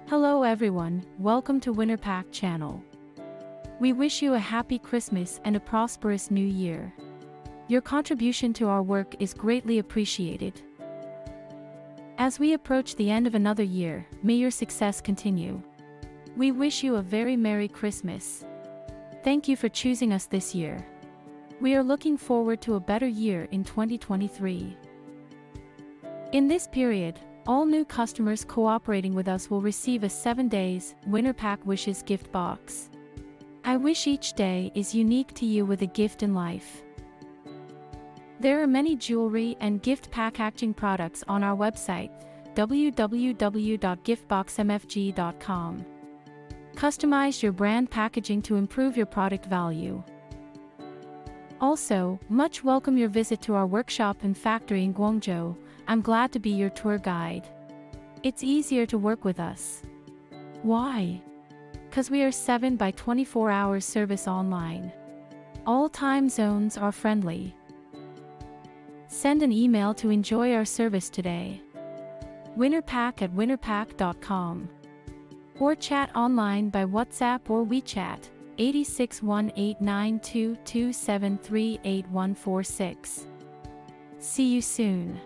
Hello everyone, welcome to Winnerpak channel. We wish you a happy Christmas and a prosperous new year. Your contribution to our work is greatly appreciated. As we approach the end of another year, may your success continue. We wish you a very Merry Christmas. Thank you for choosing us this year. We are looking forward to a better year in 2023. In this period, all new customers cooperating with us will receive a 7 days Winnerpak Wishes gift box. I wish each day is unique to you with a gift in life. There are many jewelry and gift packaging products on our website, www.giftboxmfg.com. Customize your brand packaging to improve your product value. Also, much welcome your visit to our workshop and factory in Guangzhou. I'm glad to be your tour guide. It's easier to work with us. Why? 'Cause we are 7 by 24 hours service online. All time zones are friendly. Send an email to enjoy our service today. Winnerpak@winnerpak.com. Or chat online by WhatsApp or WeChat, 8618922738146. See you soon.